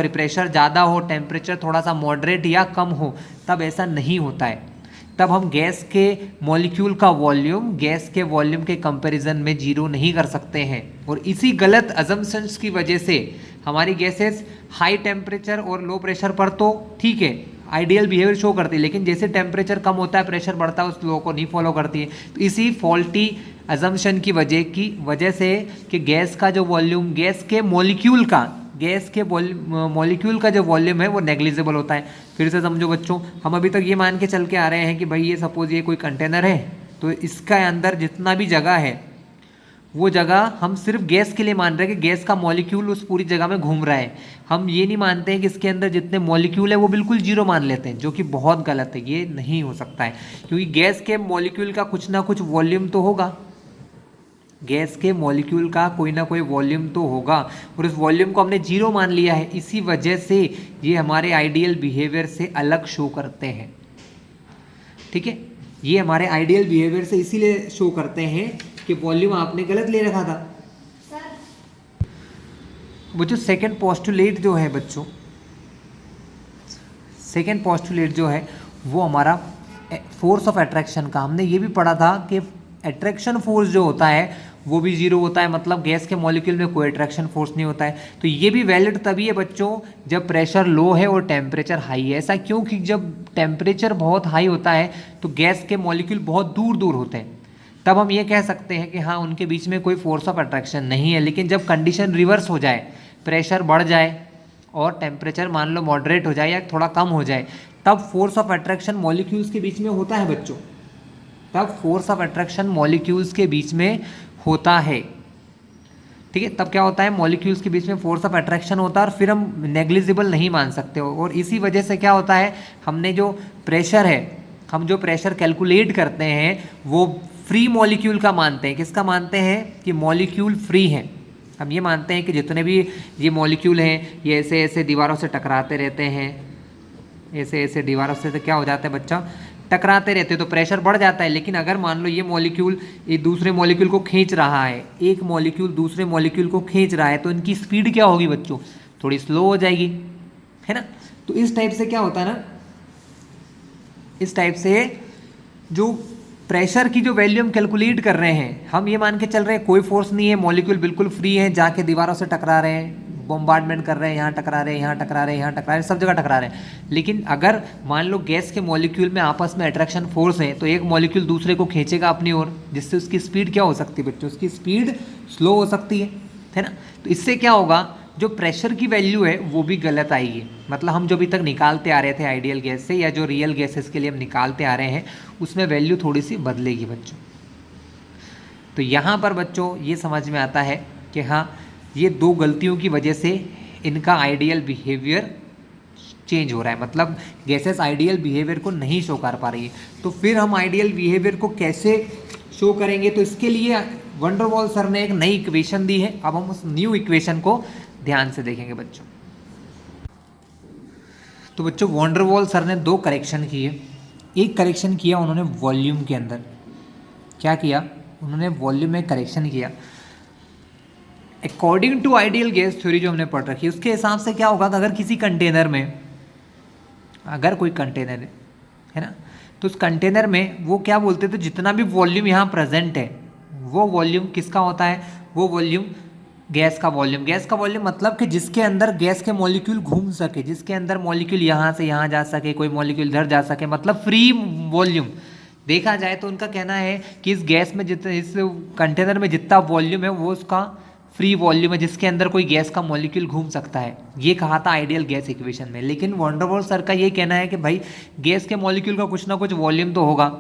प्रेशर ज़्यादा हो, टेम्परेचर थोड़ा सा मॉडरेट या कम हो, तब ऐसा नहीं होता है। तब हम गैस के मॉलिक्यूल का वॉल्यूम गैस के वॉल्यूम के कंपैरिजन में 0 नहीं कर सकते हैं। और इसी गलत अजम्पशंस की वजह से हमारी गैसेस हाई टेम्परेचर और लो प्रेशर पर तो ठीक है आइडियल बिहेवियर शो करती है, लेकिन जैसे टेम्परेचर कम होता है, प्रेशर बढ़ता है, उस लॉ को नहीं फॉलो करती है। तो इसी फॉल्टी अजम्पशन की वजह से कि गैस का जो वॉल्यूम गैस के मॉलिक्यूल का जो वॉल्यूम है वो नेग्लिजिबल होता है। फिर से समझो बच्चों, हम अभी तक ये मान के चल के आ रहे हैं कि भाई ये सपोज ये कोई कंटेनर है, तो इसका अंदर जितना भी जगह है वो जगह हम सिर्फ गैस के लिए मान रहे हैं कि गैस का मॉलिक्यूल उस पूरी जगह में घूम रहा है। हम ये नहीं मानते हैं कि इसके अंदर जितने मॉलिक्यूल है वो बिल्कुल 0 मान लेते हैं, जो कि बहुत गलत है। ये नहीं हो सकता है, क्योंकि गैस के मॉलिक्यूल का कुछ ना कुछ वॉल्यूम तो होगा। गैस के मॉलिक्यूल का कोई ना कोई वॉल्यूम तो होगा, और उस वॉल्यूम को हमने 0 मान लिया है। इसी वजह से ये हमारे आइडियल बिहेवियर से अलग शो करते हैं। ठीक है, ये हमारे आइडियल बिहेवियर से इसीलिए शो करते हैं कि वॉल्यूम आपने गलत ले रखा था। बच्चों सेकंड पोस्टुलेट जो है वो हमारा फोर्स ऑफ अट्रैक्शन का। हमने ये भी पढ़ा था कि अट्रैक्शन फोर्स जो होता है वो भी 0 होता है, मतलब गैस के मॉलिक्यूल में कोई अट्रैक्शन फोर्स नहीं होता है। तो ये भी वैलिड तभी है बच्चों जब प्रेशर लो है और टेम्परेचर हाई है। ऐसा क्यों? कि जब टेम्परेचर बहुत हाई होता है तो गैस के मॉलिक्यूल बहुत दूर दूर होते हैं, तब हम ये कह सकते हैं कि हाँ उनके बीच में कोई फोर्स ऑफ अट्रैक्शन नहीं है। लेकिन जब कंडीशन रिवर्स हो जाए, प्रेशर बढ़ जाए और टेम्परेचर मान लो मॉडरेट हो जाए या थोड़ा कम हो जाए, तब फोर्स ऑफ अट्रैक्शन मॉलिक्यूल्स के बीच में होता है बच्चों। तब फोर्स ऑफ अट्रैक्शन मॉलिक्यूल्स के बीच में होता है। ठीक है, तब क्या होता है, मॉलिक्यूल्स के बीच में फोर्स ऑफ अट्रैक्शन होता है और फिर हम नेग्लिजिबल नहीं मान सकते हो। और इसी वजह से क्या होता है, हमने जो प्रेशर कैलकुलेट करते हैं वो फ्री मॉलिक्यूल का मानते हैं। किसका मानते हैं? कि मॉलिक्यूल फ्री हैं। हम ये मानते हैं कि जितने भी ये मॉलिक्यूल हैं ये ऐसे ऐसे दीवारों से टकराते रहते हैं, ऐसे ऐसे दीवारों से तो क्या हो जाता है बच्चा, टकराते रहते हैं, तो प्रेशर बढ़ जाता है। लेकिन अगर मान लो ये मॉलिक्यूल एक दूसरे मॉलिक्यूल को खींच रहा है, एक मॉलिक्यूल दूसरे मॉलिक्यूल को खींच रहा है, तो इनकी स्पीड क्या होगी बच्चों? थोड़ी स्लो हो जाएगी, है ना। तो इस टाइप से क्या होता है ना, इस टाइप से जो प्रेशर की जो वैल्यू हम कैलकुलेट कर रहे हैं, हम ये मान के चल रहे हैं कोई फोर्स नहीं है, मॉलिक्यूल बिल्कुल फ्री है, जाके दीवारों से टकरा रहे हैं, बॉम्बार्डमेंट कर रहे हैं, यहाँ टकरा रहे हैं, यहाँ टकरा रहे हैं, यहाँ टकरा रहे हैं, सब जगह टकरा रहे हैं। लेकिन अगर मान लो गैस के मॉलिक्यूल में आपस में अट्रैक्शन फोर्स है, तो एक मॉलिक्यूल दूसरे को खींचेगा अपनी ओर, जिससे उसकी स्पीड क्या हो सकती है बच्चों? उसकी स्पीड स्लो हो सकती है ना। तो इससे क्या होगा, जो प्रेशर की वैल्यू है वो भी गलत आएगी। मतलब हम जो अभी तक निकालते आ रहे थे आइडियल गैस से, या जो रियल गैसेस के लिए हम निकालते आ रहे हैं, उसमें वैल्यू थोड़ी सी बदलेगी बच्चों। तो यहाँ पर बच्चों ये समझ में आता है कि हाँ ये 2 गलतियों की वजह से इनका आइडियल बिहेवियर चेंज हो रहा है, मतलब गैसेस आइडियल बिहेवियर को नहीं शो कर पा रही है। तो फिर हम आइडियल बिहेवियर को कैसे शो करेंगे? तो इसके लिए वंडरवॉल सर ने एक नई इक्वेशन दी है। अब हम उस न्यू इक्वेशन को ध्यान से देखेंगे बच्चों। तो बच्चों वंडरवॉल सर ने 2 करेक्शन किए। एक करेक्शन किया उन्होंने वॉल्यूम के अंदर। क्या किया उन्होंने? वॉल्यूम में करेक्शन किया। According to ideal gas theory जो हमने पढ़ रखी है, उसके हिसाब से क्या होगा कि अगर किसी कंटेनर में अगर कोई कंटेनर है ना, तो उस कंटेनर में वो क्या बोलते थे, जितना भी वॉल्यूम यहाँ प्रेजेंट है वो वॉल्यूम किसका होता है, वो वॉल्यूम गैस का वॉल्यूम। गैस का वॉल्यूम मतलब कि जिसके अंदर गैस के मॉलिक्यूल घूम सके, जिसके अंदर मॉलिक्यूल यहाँ से यहाँ जा सके, कोई मॉलिक्यूल इधर जा सके, मतलब फ्री वॉल्यूम। देखा जाए तो उनका कहना है कि इस गैस में जितना, इस कंटेनर में जितना वॉल्यूम है वो उसका फ्री वॉल्यूम है, जिसके अंदर कोई गैस का मॉलिक्यूल घूम सकता है। ये कहा था आइडियल गैस इक्वेशन में। लेकिन वॉन डेर वाल सर का ये कहना है कि भाई गैस के मॉलिक्यूल का कुछ ना कुछ वॉल्यूम तो होगा,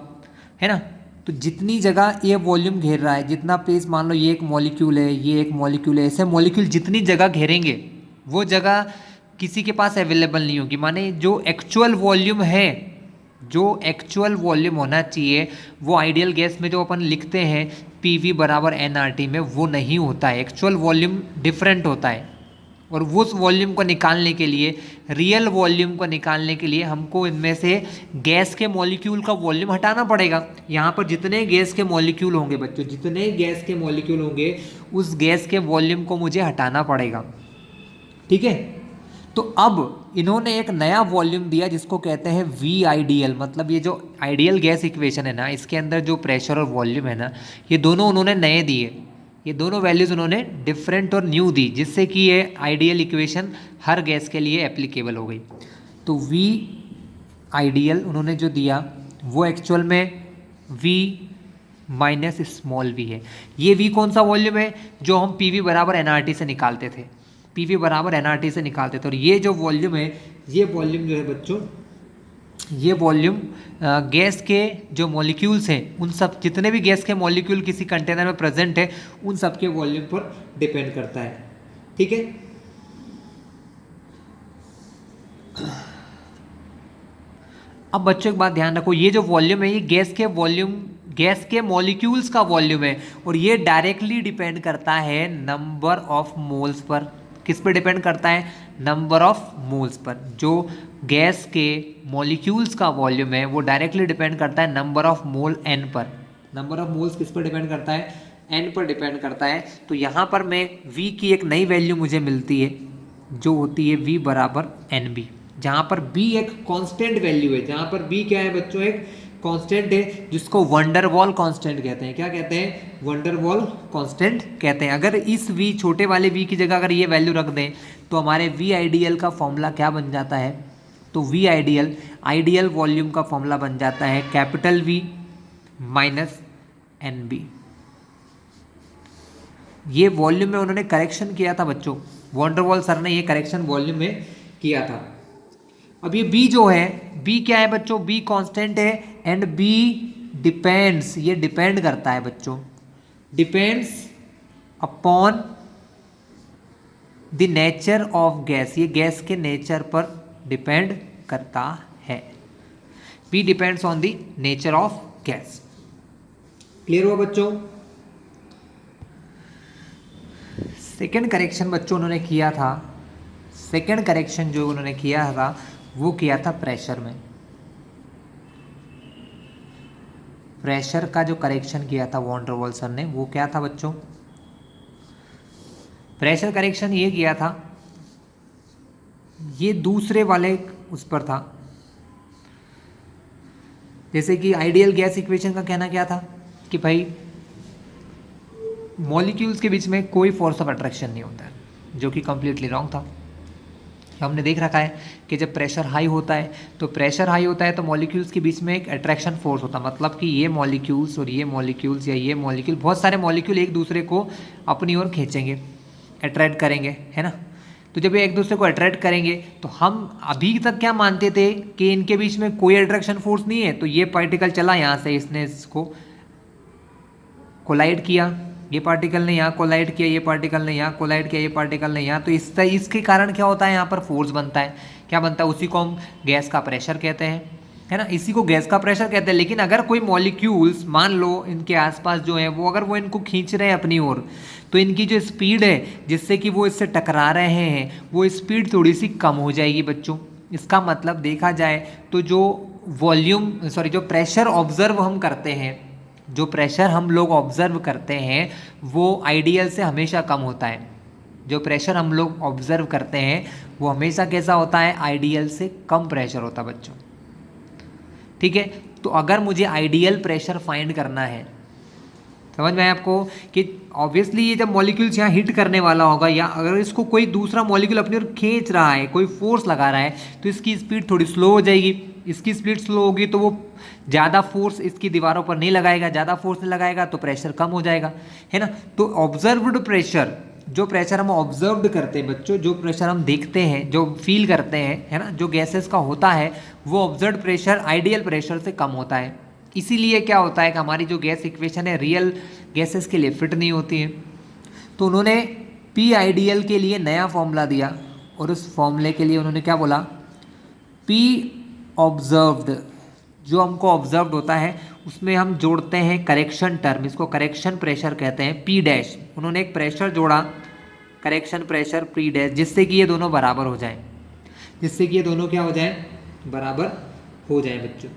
है ना। तो जितनी जगह ये वॉल्यूम घेर रहा है, जितना प्लेस, मान लो ये एक मॉलिक्यूल है, ये एक मॉलिक्यूल है, ऐसे मॉलिक्यूल जितनी जगह घेरेंगे वो जगह किसी के पास अवेलेबल नहीं होगी। माने जो एक्चुअल वॉल्यूम है, जो एक्चुअल वॉल्यूम होना चाहिए वो आइडियल गैस में जो अपन लिखते हैं PV बराबर nRT में, वो नहीं होता है। एक्चुअल वॉल्यूम डिफरेंट होता है। और उस वॉल्यूम को निकालने के लिए, रियल वॉल्यूम को निकालने के लिए हमको इनमें से गैस के मॉलिक्यूल का वॉल्यूम हटाना पड़ेगा। यहाँ पर जितने गैस के मॉलिक्यूल होंगे बच्चों, जितने गैस के मॉलिक्यूल होंगे उस गैस के वॉल्यूम को मुझे हटाना पड़ेगा, ठीक है। तो अब इन्होंने एक नया वॉल्यूम दिया जिसको कहते हैं VIDL। मतलब ये जो आइडियल गैस इक्वेशन है ना, इसके अंदर जो प्रेशर और वॉल्यूम है ना, ये दोनों उन्होंने नए दिए। ये दोनों वैल्यूज़ उन्होंने डिफरेंट और न्यू दी, जिससे कि ये आइडियल इक्वेशन हर गैस के लिए एप्लीकेबल हो गई। तो VIDL उन्होंने जो दिया वो एक्चुअल में V माइनस स्मॉल v है। ये V कौन सा वॉल्यूम है, जो हम PV बराबर nRT से निकालते थे, PV बराबर nRT से निकालते थे। और ये जो वॉल्यूम है, ये वॉल्यूम जो है बच्चों, ये वॉल्यूम गैस के जो मॉलिक्यूल्स हैं, उन सब, जितने भी गैस के मॉलिक्यूल किसी कंटेनर में प्रेजेंट है, उन सब के वॉल्यूम पर डिपेंड करता है, ठीक है। अब बच्चों एक बात ध्यान रखो, ये जो वॉल्यूम है ये गैस के वॉल्यूम, गैस के मॉलिक्यूल्स का वॉल्यूम है, और ये डायरेक्टली डिपेंड करता है नंबर ऑफ मोल्स पर। किस पर डिपेंड करता है, नंबर ऑफ मोल्स पर। जो गैस के मॉलिक्यूल्स का वॉल्यूम है वो डायरेक्टली डिपेंड करता है नंबर ऑफ मोल n पर। नंबर ऑफ मोल्स किस पर डिपेंड करता है, n पर डिपेंड करता है। तो यहाँ पर मैं v की एक नई वैल्यू मुझे मिलती है जो होती है v बराबर NB, जहाँ पर b एक कांस्टेंट वैल्यू है, जहाँ पर b क्या है बच्चों, एक कांस्टेंट है, जिसको वैन डेर वाल कांस्टेंट कहते हैं। क्या कहते हैं, वैन डेर वाल कांस्टेंट कहते हैं। अगर इस v, छोटे वाले v की जगह अगर ये वैल्यू रख दें तो हमारे VIDL का फॉर्मूला क्या बन जाता है, तो VIDL आइडियल वॉल्यूम का फॉर्मूला बन जाता है कैपिटल V माइनस NB। ये वॉल्यूम में उन्होंने करेक्शन किया था बच्चों, वैन डेर वाल सर ने ये करेक्शन वॉल्यूम में किया था। अब ये B जो है, B क्या है बच्चों, B कांस्टेंट है एंड B डिपेंड्स, ये डिपेंड करता है बच्चों, depends upon the nature of gas. ये गैस के नेचर पर डिपेंड करता है। B depends on the nature of gas. Clear हुआ बच्चों। सेकेंड करेक्शन बच्चों उन्होंने किया था, सेकेंड करेक्शन जो उन्होंने किया था वो किया था प्रेशर में। प्रेशर का जो करेक्शन किया था वैन डेर वाल सर ने, वो क्या था बच्चों, प्रेशर करेक्शन ये किया था, ये दूसरे वाले उस पर था। जैसे कि आइडियल गैस इक्वेशन का कहना क्या था कि भाई मॉलिक्यूल्स के बीच में कोई फोर्स ऑफ अट्रैक्शन नहीं होता है, जो कि कंप्लीटली रॉन्ग था। हमने देख रखा है कि जब प्रेशर हाई होता है, तो प्रेशर हाई होता है तो मॉलिक्यूल्स के बीच में एक अट्रैक्शन फोर्स होता है। मतलब कि ये मॉलिक्यूल्स और ये मॉलिक्यूल्स या ये मॉलिक्यूल, बहुत सारे मॉलिक्यूल एक दूसरे को अपनी ओर खींचेंगे, अट्रैक्ट करेंगे, है ना। तो जब ये एक दूसरे को अट्रैक्ट करेंगे तो हम अभी तक क्या मानते थे कि इनके बीच में कोई अट्रैक्शन फोर्स नहीं है। तो ये पार्टिकल चला यहाँ से, इसने इसको कोलाइड किया, ये पार्टिकल ने यहाँ कोलाइड किया, ये पार्टिकल ने यहाँ कोलाइड किया, ये पार्टिकल ने यहाँ, तो इसके कारण क्या होता है, यहाँ पर फोर्स बनता है। क्या बनता है, उसी को हम गैस का प्रेशर कहते हैं, है ना, इसी को गैस का प्रेशर कहते हैं। लेकिन अगर कोई मॉलिक्यूल्स मान लो इनके आसपास जो है वो, अगर वो इनको खींच रहे हैं अपनी ओर, तो इनकी जो स्पीड है जिससे कि वो इससे टकरा रहे हैं, वो स्पीड थोड़ी सी कम हो जाएगी बच्चों। इसका मतलब देखा जाए तो जो जो प्रेशर ऑब्जर्व हम करते हैं, जो प्रेशर हम लोग ऑब्जर्व करते हैं वो आइडियल से हमेशा कम होता है। जो प्रेशर हम लोग ऑब्जर्व करते हैं वो हमेशा कैसा होता है, आइडियल से कम प्रेशर होता है बच्चों। ठीक है, तो अगर मुझे आइडियल प्रेशर फाइंड करना है, समझ में आया आपको, कि ऑब्वियसली ये जब मॉलिक्यूल्स यहाँ हिट करने वाला होगा या अगर इसको कोई दूसरा मॉलिक्यूल अपनी ओर खींच रहा है, कोई फोर्स लगा रहा है, तो इसकी स्पीड थोड़ी स्लो हो जाएगी। इसकी स्पीड स्लो होगी तो वो ज़्यादा फोर्स इसकी दीवारों पर नहीं लगाएगा, ज़्यादा फोर्स नहीं लगाएगा तो प्रेशर कम हो जाएगा, है ना। तो ऑब्जर्व्ड प्रेशर, जो प्रेशर हम ऑब्जर्व करते हैं बच्चों, जो प्रेशर हम देखते हैं, जो फील करते हैं, है ना, जो गैसेस का होता है, वो ऑब्जर्व्ड प्रेशर आइडियल प्रेशर से कम होता है। इसीलिए क्या होता है कि हमारी जो गैस इक्वेशन है रियल गैसेस के लिए फिट नहीं होती है। तो उन्होंने पी आइडियल के लिए नया फॉर्मूला दिया और उस फॉर्मूले के लिए उन्होंने क्या बोला, पी ऑब्जर्व्ड, जो हमको ऑब्जर्व्ड होता है उसमें हम जोड़ते हैं करेक्शन टर्म, इसको करेक्शन प्रेशर कहते हैं, पी डैश। उन्होंने एक प्रेशर जोड़ा, करेक्शन प्रेशर पी डैश, जिससे कि ये दोनों बराबर हो जाएं, जिससे कि ये दोनों क्या हो जाएं, बराबर हो जाएं बच्चों।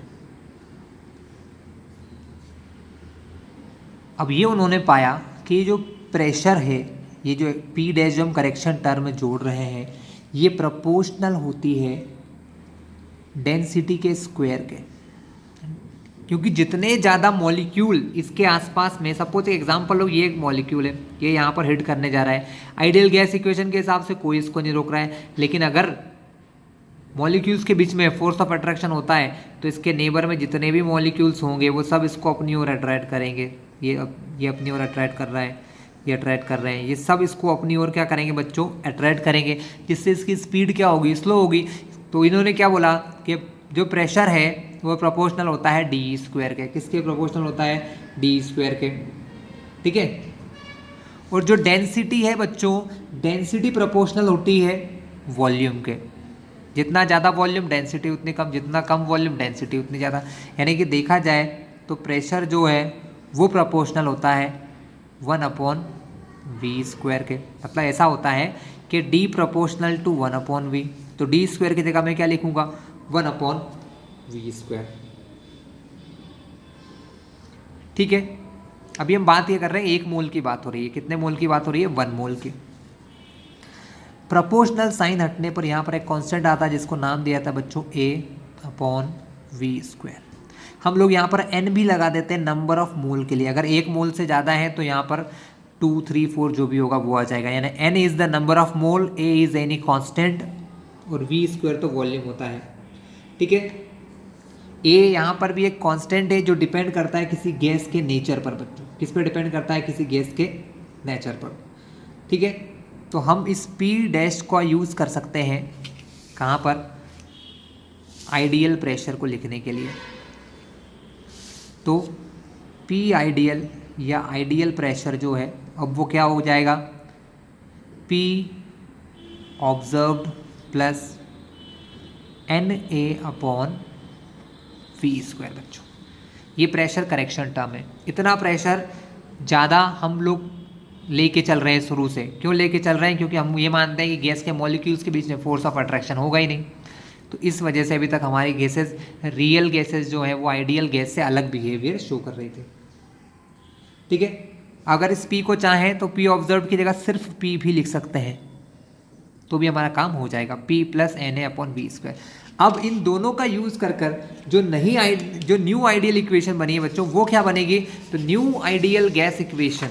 अब ये उन्होंने पाया कि ये जो प्रेशर है, ये जो पी डैश जो हम करेक्शन टर्म में जोड़ रहे हैं, ये प्रोपोर्शनल होती है डेंसिटी के स्क्वायर के। क्योंकि जितने ज़्यादा मॉलिक्यूल इसके आसपास में, सपोज एक एग्जांपल लो, ये एक मॉलिक्यूल है, ये यहाँ पर हिट करने जा रहा है, आइडियल गैस इक्वेशन के हिसाब से कोई इसको नहीं रोक रहा है, लेकिन अगर मॉलिक्यूल्स के बीच में फोर्स ऑफ अट्रैक्शन होता है तो इसके नेबर में जितने भी मॉलिक्यूल्स होंगे वो सब इसको अपनी ओर अट्रैक्ट करेंगे। ये अपनी ओर अट्रैक्ट कर रहा है, ये अट्रैक्ट कर रहे हैं, ये सब इसको अपनी ओर क्या करेंगे बच्चों, अट्रैक्ट करेंगे, जिससे इसकी स्पीड क्या होगी, स्लो होगी। तो इन्होंने क्या बोला कि जो प्रेशर है वो प्रोपोर्शनल होता है डी स्क्वायर के। किसके प्रोपोर्शनल होता है, डी स्क्वायर के। ठीक है, और जो डेंसिटी है बच्चों, डेंसिटी प्रोपोर्शनल होती है वॉल्यूम के। जितना ज़्यादा वॉल्यूम डेंसिटी उतनी कम, जितना कम वॉल्यूम डेंसिटी उतनी ज़्यादा। यानी कि देखा जाए तो प्रेशर जो है वो प्रोपोर्शनल होता है 1/v स्क्वायर के। मतलब ऐसा होता है कि d प्रोपोर्शनल टू 1/v, तो d स्क्वायर की जगह मैं क्या लिखूंगा, 1/v स्क्वायर। ठीक है, अभी हम बात ये कर रहे हैं 1 मोल की बात हो रही है, कितने मोल की बात हो रही है, 1 मोल की। प्रोपोर्शनल साइन हटने पर यहाँ पर एक कांस्टेंट आता है जिसको नाम दिया था बच्चों a/v स्क्वायर। हम लोग यहाँ पर n भी लगा देते हैं नंबर ऑफ मोल के लिए। अगर 1 मोल से ज़्यादा है तो यहाँ पर 2, 3, 4 जो भी होगा वो आ जाएगा। यानी n is the number of mole, a is any constant और v स्क्वायर तो वॉल्यूम होता है। ठीक है, a यहाँ पर भी एक कांस्टेंट है जो डिपेंड करता है किसी गैस के नेचर पर बच्चों। किस पर डिपेंड करता है, किसी गैस के नेचर पर। ठीक है, तो हम इस p डैश का यूज़ कर सकते हैं कहाँ पर, आइडियल प्रेशर को लिखने के लिए। तो P आइडियल या आइडियल प्रेशर जो है, अब वो क्या हो जाएगा, P observed plus NA/V square बच्चों। ये प्रेशर करेक्शन टर्म है। इतना प्रेशर ज़्यादा हम लोग लेके चल रहे हैं शुरू से। क्यों लेके चल रहे हैं, क्योंकि हम ये मानते हैं कि गैस के मॉलिक्यूल्स के बीच में फोर्स ऑफ अट्रैक्शन होगा ही नहीं। तो इस वजह से अभी तक हमारी गैसेस, रियल गैसेस जो है वो आइडियल गैस से अलग बिहेवियर शो कर रही थी। ठीक है, अगर इस P को चाहें तो P ऑब्जर्व की जगह सिर्फ P भी लिख सकते हैं तो भी हमारा काम हो जाएगा, P + NA/V स्क्वायर। अब इन दोनों का यूज़ कर जो न्यू आइडियल इक्वेशन बनी है बच्चों, वो क्या बनेगी, तो new ideal gas equation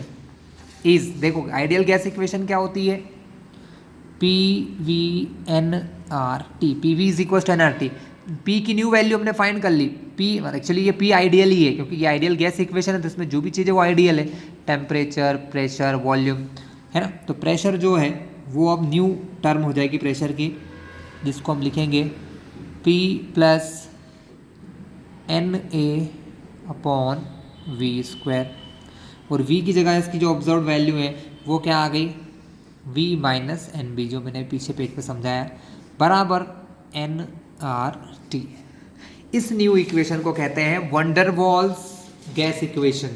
is, देखो आइडियल गैस इक्वेशन क्या होती है, PV/nRT, PV = nRT। P की न्यू वैल्यू हमने फाइंड कर ली, P एक्चुअली ये P आइडियल ही है क्योंकि ये आइडियल गैस इक्वेशन है, तो इसमें जो भी चीज़ है वो आइडियल है, टेम्परेचर, प्रेशर, वॉल्यूम, है ना। तो प्रेशर जो है वो अब न्यू टर्म हो जाएगी प्रेशर की, जिसको हम लिखेंगे P + NA/V स्क्वायर, और V की जगह इसकी जो ऑब्जर्व वैल्यू है वो क्या आ गई, V - NB, जो मैंने पीछे पेज पे समझाया, बराबर nRT। इस न्यू इक्वेशन को कहते हैं वंडरवॉल्स गैस इक्वेशन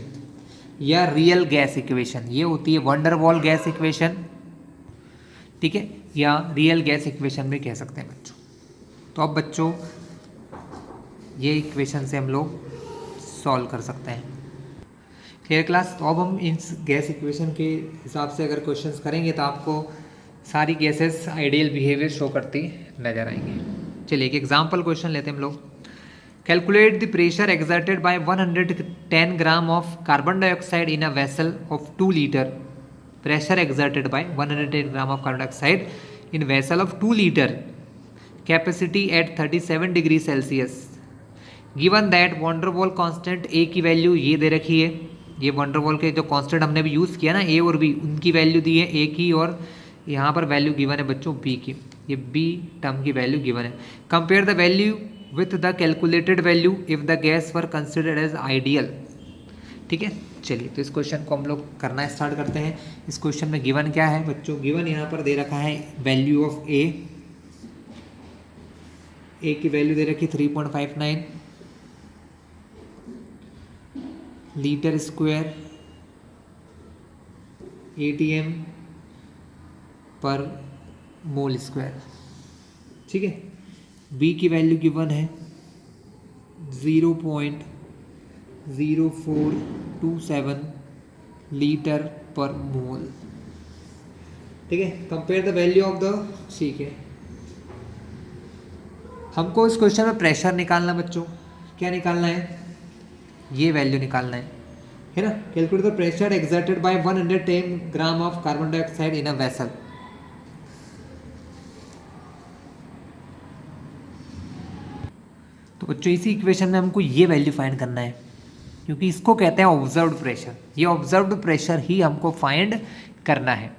या रियल गैस इक्वेशन। ये होती है वंडरवॉल गैस इक्वेशन, ठीक है, या रियल गैस इक्वेशन भी कह सकते हैं बच्चों। तो अब बच्चों ये इक्वेशन से हम लोग सॉल्व कर सकते हैं। Clear class. तो अब हम इस गैस इक्वेशन के हिसाब से अगर क्वेश्चंस करेंगे तो आपको सारी गैसेस आइडियल बिहेवियर शो करती नजर आएंगी। चलिए एक एग्जाम्पल क्वेश्चन लेते हैं हम लोग। Calculate the pressure exerted by 110 gram of carbon dioxide in a vessel of 2 litre. Pressure exerted by 110 gram of carbon dioxide in vessel of 2 litre, capacity at 37 degree Celsius. Given that Van der Waals constant a की value ये दे रखी है। ये van der Waals के जो constant हमने भी use किया ना, ए और बी, उनकी वैल्यू दी है ए की, और यहाँ पर वैल्यू गिवन है बच्चों बी की। ये बी टर्म की वैल्यू गिवन है। Compare the value with the calculated value if the gas were considered as ideal. ठीक है, चलिए तो इस क्वेश्चन को हम लोग करना स्टार्ट करते हैं। इस क्वेश्चन में गिवन क्या है बच्चों? गिवन यहाँ पर दे रखा है वैल्यू ऑफ ए की वैल्यू दे रखी 3.59 लीटर स्क्वायर ATM पर मोल स्क्वायर। ठीक है, बी की वैल्यू गिवन है 0.0427 लीटर पर मोल। ठीक है, compare the value of the, ठीक है, हमको इस क्वेश्चन में प्रेशर निकालना बच्चों। क्या निकालना है? ये वैल्यू निकालना है ना। Calculate the pressure exerted by 110 gram of carbon dioxide in a vessel. तो बच्चों इसी इक्वेशन में हमको ये वैल्यू फाइंड करना है, क्योंकि इसको कहते हैं ऑब्जर्व्ड प्रेशर। ये ऑब्जर्व्ड प्रेशर ही हमको फाइंड करना है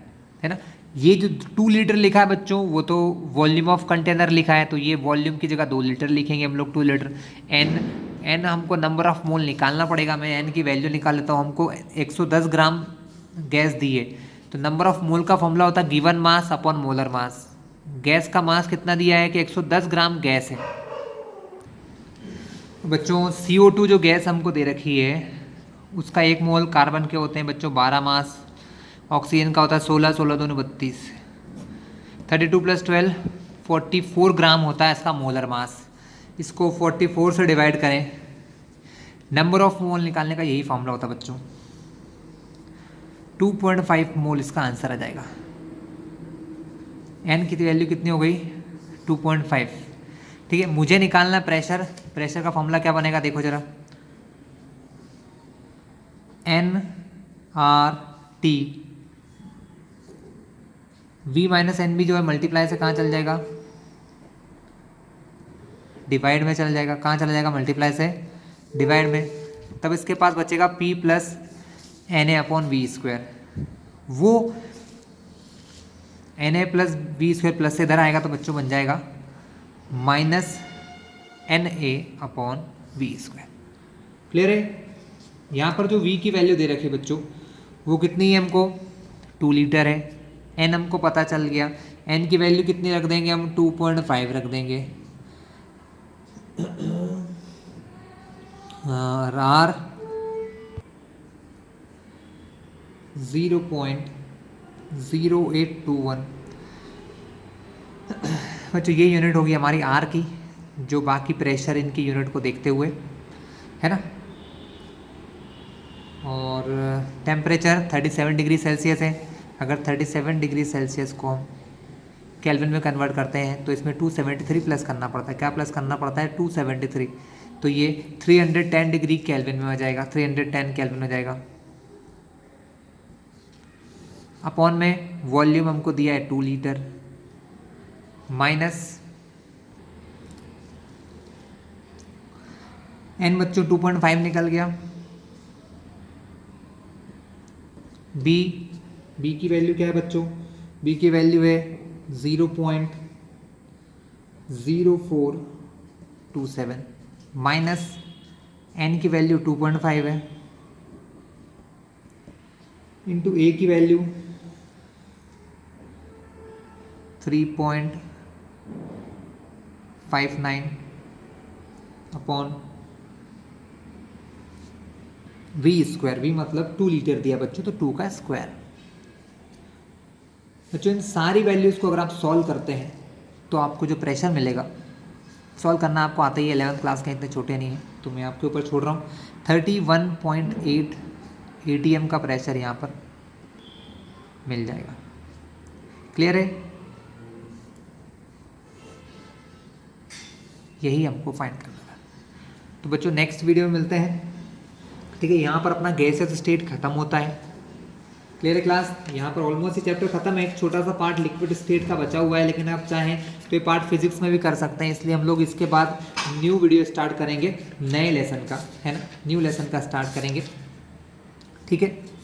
ना। ये जो 2 लीटर लिखा है बच्चों, वो तो वॉल्यूम ऑफ कंटेनर लिखा है, तो ये वॉल्यूम की जगह 2 लीटर लिखेंगे हम लोग, 2 लीटर। एन हमको नंबर ऑफ मोल निकालना पड़ेगा। मैं एन की वैल्यू निकाल लेता हूँ। हमको 110 ग्राम गैस दी है, तो नंबर ऑफ मोल का फॉर्मूला होता है given mass upon molar mass. Gas का मास कितना दिया है कि 110 ग्राम गैस है। बच्चों CO2 जो गैस हमको दे रखी है, उसका 1 मोल कार्बन के होते हैं बच्चों 12 मास, ऑक्सीजन का होता है 16, 16 दूनी 32, 32 + 12 44 ग्राम होता है इसका मोलर मास। इसको 44 से डिवाइड करें, नंबर ऑफ मोल निकालने का यही फॉर्मूला होता है बच्चों। 2.5 मोल इसका आंसर आ जाएगा। एन की वैल्यू कितनी हो गई? 2.5। ठीक है, मुझे निकालना प्रेशर। प्रेशर का फॉर्मूला क्या बनेगा देखो जरा, NRT। V - NB जो है मल्टीप्लाई से कहाँ चल जाएगा? डिवाइड में चल जाएगा। कहाँ चला जाएगा? मल्टीप्लाई से डिवाइड में। तब इसके पास बचेगा P + NA/V²। वो NA+V² प्लस से इधर आएगा तो बच्चों बन जाएगा -NA/V²। क्लियर है? यहाँ पर जो V की वैल्यू दे रखी है बच्चों, वो कितनी है हमको? 2 लीटर है। N हमको पता चल गया। N की वैल्यू कितनी रख देंगे हम? 2.5 रख देंगे। और R 0.0821। बच्चों ये यूनिट होगी हमारी R की, जो बाकी प्रेशर इनकी यूनिट को देखते हुए है ना। और टेम्परेचर 37 डिग्री सेल्सियस है। अगर 37 डिग्री सेल्सियस को हम केल्विन में कन्वर्ट करते हैं तो इसमें 273 प्लस करना पड़ता है। क्या प्लस करना पड़ता है? 273। तो ये 310 डिग्री केल्विन में हो जाएगा, 310 केल्विन हो जाएगा। अपॉन में वॉल्यूम हमको दिया है 2 लीटर, माइनस एन बच्चों 2.5 निकल गया। बी की वैल्यू क्या है बच्चों? बी की वैल्यू है 0.0427 माइनस एन की वैल्यू 2.5 है, इंटू ए की वैल्यू 3.59 अपॉन V²। V मतलब 2 लीटर दिया बच्चों, तो 2 का स्क्वायर। बच्चों इन सारी वैल्यूज़ को अगर आप सॉल्व करते हैं तो आपको जो प्रेशर मिलेगा, सॉल्व करना आपको आता ही है, 11th क्लास के इतने छोटे नहीं हैं, तो मैं आपके ऊपर छोड़ रहा हूँ। 31.8 ATM का प्रेशर यहाँ पर मिल जाएगा। क्लियर है? यही हमको फाइंड करना था। तो बच्चों नेक्स्ट वीडियो में मिलते हैं, ठीक है। यहाँ पर अपना गैसेस स्टेट खत्म होता है। क्लियर है क्लास? यहाँ पर ऑलमोस्ट ये चैप्टर खत्म है, एक छोटा सा पार्ट लिक्विड स्टेट का बचा हुआ है, लेकिन आप चाहें तो ये पार्ट फिजिक्स में भी कर सकते हैं, इसलिए हम लोग इसके बाद न्यू वीडियो स्टार्ट करेंगे नए लेसन का, है ना, न्यू लेसन का स्टार्ट करेंगे, ठीक है।